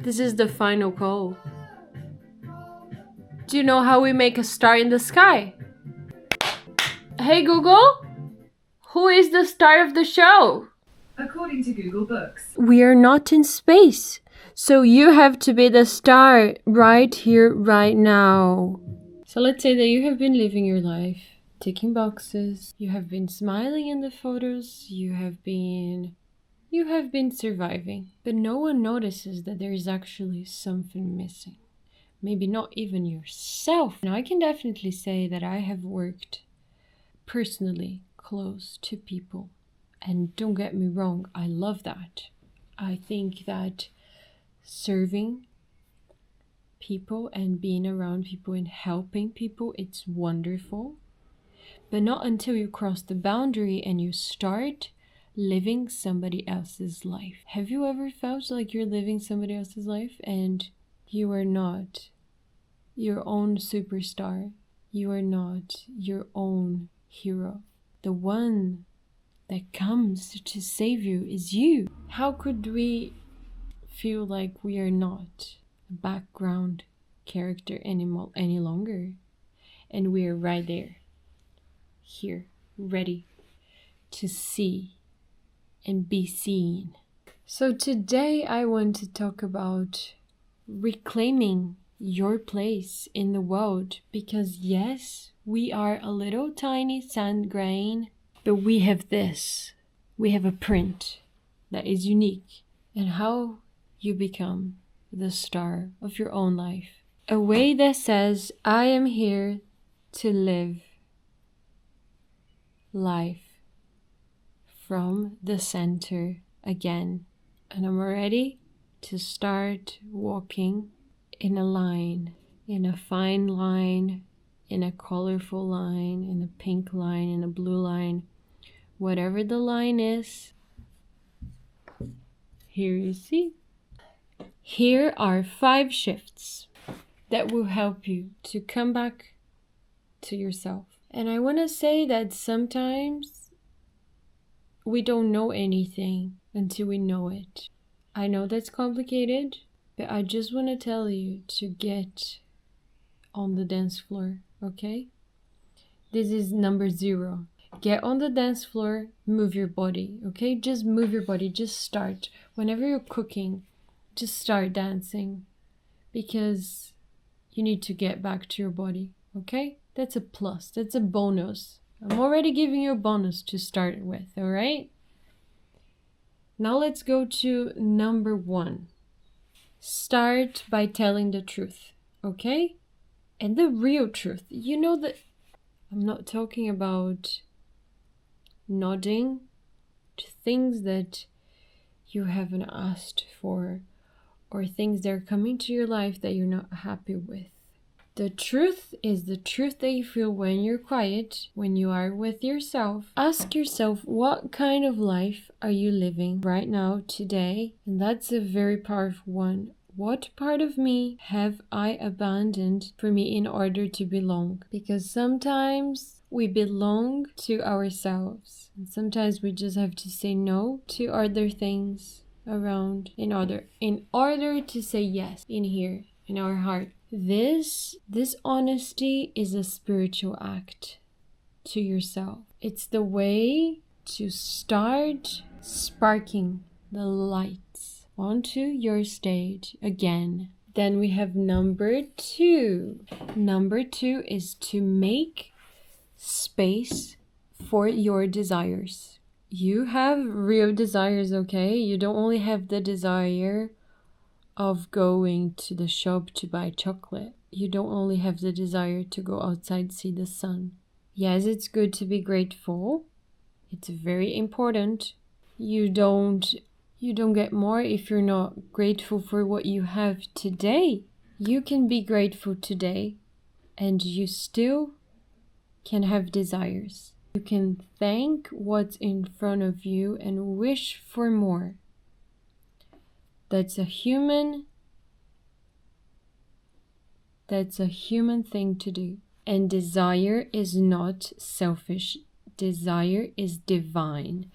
This is the final call. Do you know how we make a star in the sky? Hey Google, who is the star of the show? According to Google Books, we are not in space, so you have to be the star right here, right now. So let's say that you have been living your life, ticking boxes, you have been smiling in the photos, you have been surviving, but no one notices that there is actually something missing. Maybe not even yourself. And I can definitely say that I have worked personally close to people. And don't get me wrong, I love that. I think that serving people and being around people and helping people, it's wonderful. But not until you cross the boundary and you start living somebody else's life. Have you ever felt like you're living somebody else's life and you are not your own superstar? You are not your own hero. The one that comes to save you is you. How could we feel like we are not a background character any longer? And we are right there, here, ready to see and be seen. So today I want to talk about reclaiming your place in the world, because yes, we are a little tiny sand grain, but we have this. We have a print that is unique. And how you become the star of your own life. A way that says, I am here to live life from the center again. And I'm ready to start walking in a line, in a fine line, in a colorful line, in a pink line, in a blue line. Whatever the line is, here you see. Here are 5 shifts that will help you to come back to yourself. And I want to say that sometimes we don't know anything until we know it. I know that's complicated, but I just want to tell you to get on the dance floor, okay? This is number 0. Get on the dance floor, move your body, okay? Just move your body, just start. Whenever you're cooking, just start dancing, because you need to get back to your body, okay? That's a plus, that's a bonus. I'm already giving you a bonus to start with, all right? Now let's go to number 1. Start by telling the truth, okay? And the real truth. You know that I'm not talking about nodding to things that you haven't asked for, or things that are coming to your life that you're not happy with. The truth is the truth that you feel when you're quiet, when you are with yourself. Ask yourself, what kind of life are you living right now, today? And that's a very powerful one. What part of me have I abandoned for me in order to belong? Because sometimes we belong to ourselves, and sometimes we just have to say no to other things around in order to say yes in here, in our heart. This honesty is a spiritual act to yourself. It's the way to start sparking the lights onto your stage again. Then we have number 2. Number 2 is to make space for your desires. You have real desires, okay? You don't only have the desire of going to the shop to buy chocolate. You don't only have the desire to go outside, see the sun. Yes, it's good to be grateful. It's very important. You don't get more if you're not grateful for what you have today. You can be grateful today and you still can have desires. You can thank what's in front of you and wish for more. That's a human thing to do. And desire is not selfish. Desire is divine.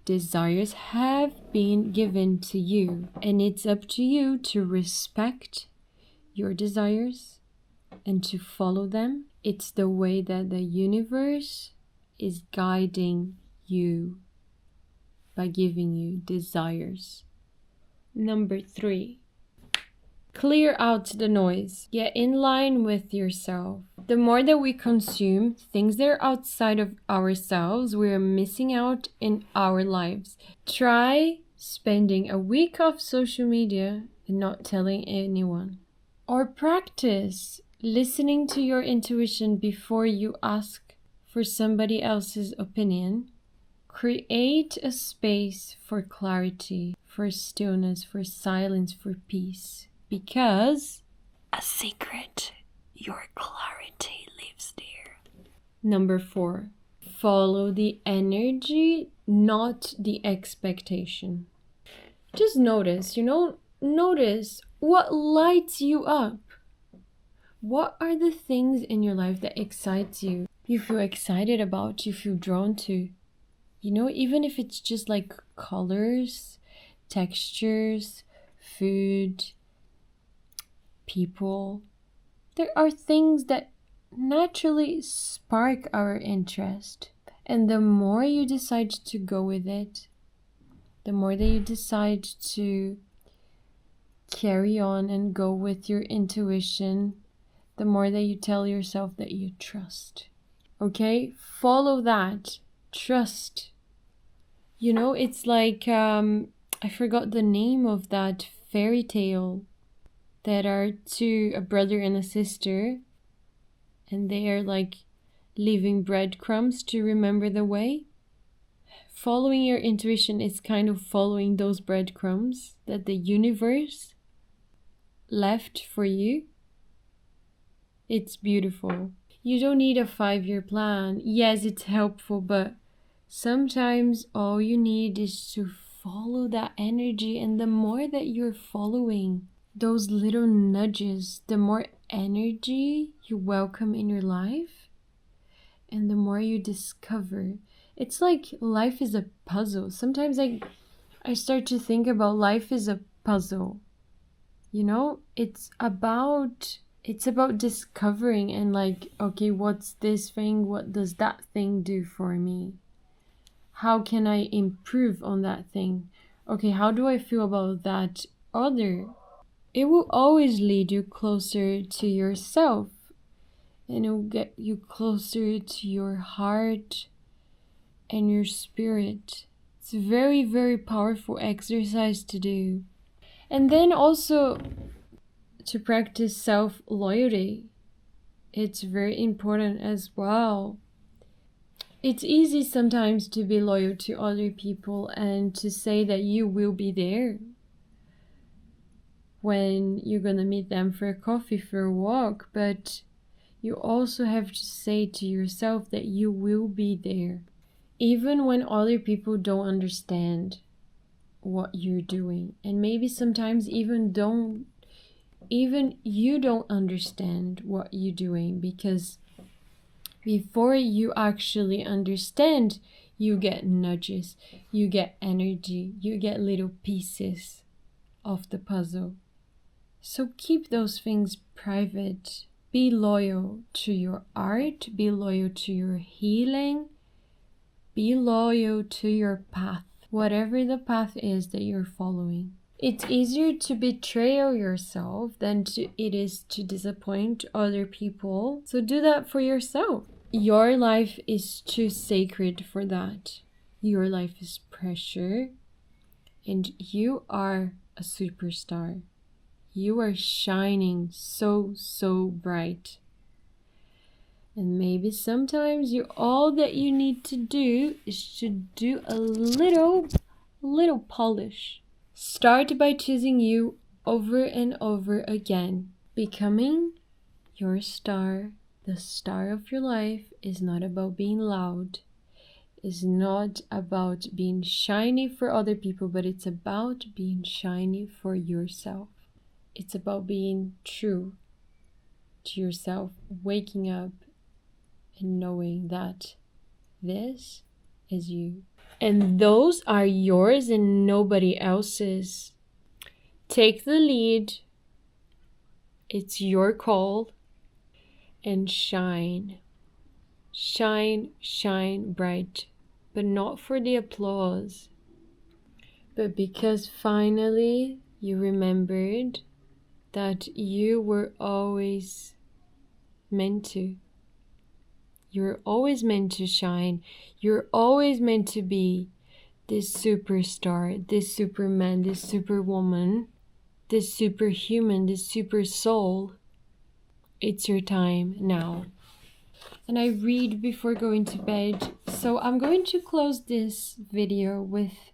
Desires have been given to you, and it's up to you to respect your desires and to follow them. It's the way that the universe is guiding you by giving you desires. Number 3, clear out the noise. Get in line with yourself. The more that we consume things that are outside of ourselves, we are missing out in our lives. Try spending a week off social media and not telling anyone. Or practice listening to your intuition before you ask for somebody else's opinion. Create a space for clarity, for stillness, for silence, for peace. Because a secret, your clarity lives there. Number 4, follow the energy, not the expectation. Just notice, notice what lights you up. What are the things in your life that excites you? You feel excited about, you feel drawn to. Even if it's just like colors, textures, food, people. There are things that naturally spark our interest. And the more you decide to go with it, the more that you decide to carry on and go with your intuition, the more that you tell yourself that you trust. Okay? Follow that. Trust. It's like, I forgot the name of that fairy tale that are a brother and a sister, and they are like leaving breadcrumbs to remember the way. Following your intuition is kind of following those breadcrumbs that the universe left for you. It's beautiful. You don't need a 5-year plan. Yes, it's helpful, but sometimes all you need is to follow that energy, and the more that you're following those little nudges, the more energy you welcome in your life, and the more you discover. It's like life is a puzzle. Sometimes I start to think about life as a puzzle. It's about discovering and like, okay, what's this thing? What does that thing do for me? How can I improve on that thing? Okay, how do I feel about that other? It will always lead you closer to yourself, and it will get you closer to your heart and your spirit. It's a very, very powerful exercise to do. And then also to practice self-loyalty. It's very important as well. It's easy sometimes to be loyal to other people and to say that you will be there when you're gonna meet them for a coffee, for a walk, but you also have to say to yourself that you will be there, even when other people don't understand what you're doing, and maybe sometimes even you don't understand what you're doing, because before you actually understand, you get nudges, you get energy, you get little pieces of the puzzle. So keep those things private. Be loyal to your art, be loyal to your healing, be loyal to your path, whatever the path is that you're following. It's easier to betray yourself than it is to disappoint other people. So do that for yourself. Your life is too sacred for that. Your life is precious, and you are a superstar. You are shining so, so bright. And maybe sometimes all that you need to do is to do a little polish. Start by choosing you over and over again. Becoming your star, the star of your life, is not about being loud. It's not about being shiny for other people, but it's about being shiny for yourself. It's about being true to yourself, waking up and knowing that this is you. And those are yours and nobody else's. Take the lead. It's your call. And shine. Shine, shine bright. But not for the applause. But because finally you remembered that you were always meant to. You're always meant to shine. You're always meant to be this superstar, this superman, this superwoman, this superhuman, this super soul. It's your time now. And I read before going to bed. So I'm going to close this video with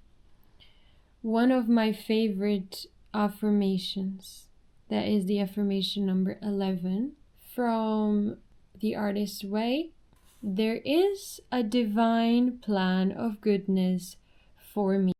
one of my favorite affirmations. That is the affirmation number 11 from The Artist's Way. There is a divine plan of goodness for me.